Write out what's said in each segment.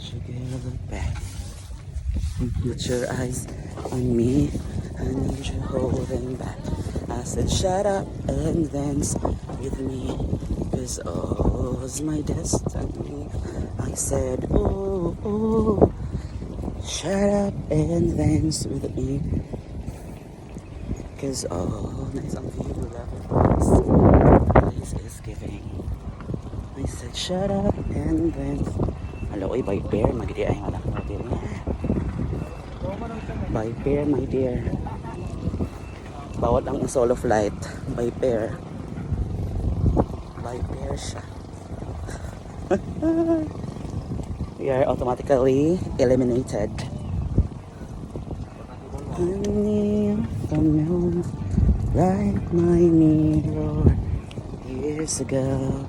Sugar, look back. Put your eyes on me. I need you holding back. I said, shut up and dance with me. Cause all's my destiny. I said, oh, oh. Shut up and dance with me. Cause all nice on you love place is giving. I said, shut up and dance. Hello, by bear, magdi ay anak natin. By pair, my dear. Bawat ang solo flight. By pair. By pair siya. We are automatically eliminated. Honey, from you, like my mirror. Years ago,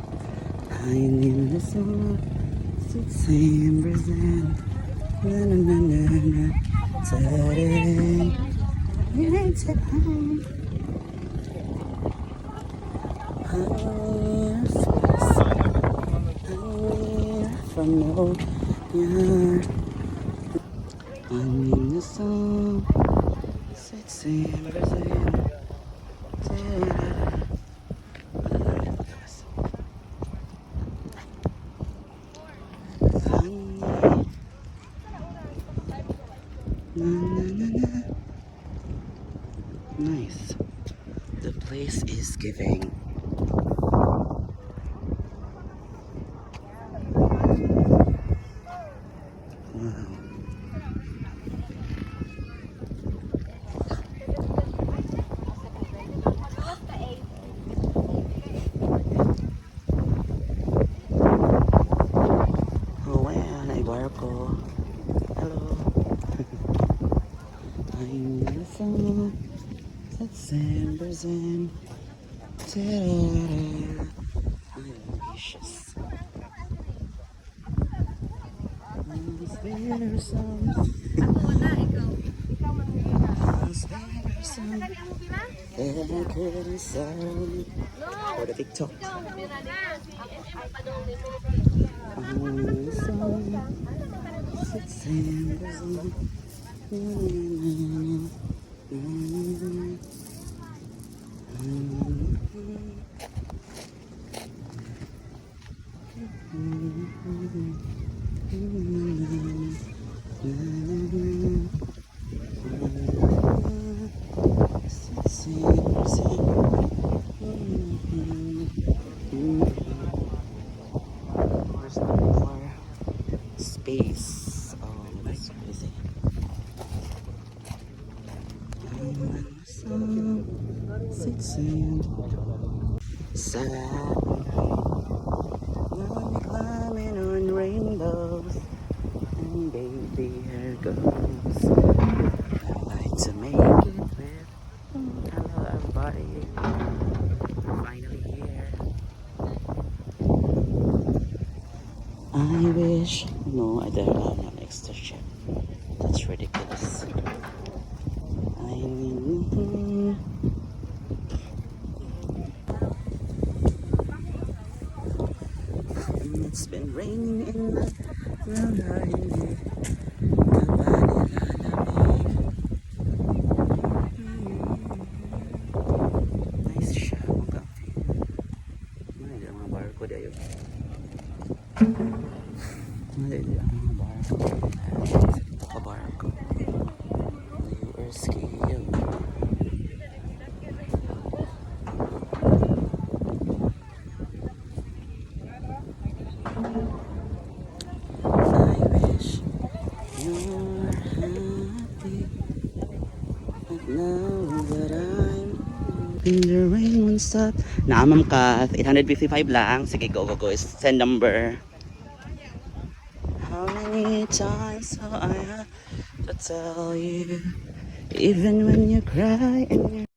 I knew the song. Same present. Na na na na na. Today, it's at home. Honey, from your yard. I'm in the song. Same present. Nice. The place is giving. Wow. Oh, wow. Naibarko. Hello. I'm the sun. December's in. Delicious. Is there some? Is there some? There could be some. For the TikTok. December's in. Where's the more space? Oh, that's crazy. Sad. Now we're climbing on rainbows, and baby, here goes. I like to make it with. Hello, everybody. We're finally here. I wish. No, I don't have an extra ship. That's ridiculous. I mean. It's been raining in the Lanang. Nice siya, mga kape. Mga mga barko dayo. Mga barko. Ito ka barko. Juarez-Filipino. Now that I'm in the rain won't stop. Naamam ka, 855 lang. Sige, go. Send number. How many times have I had to tell you? Even when you cry and you're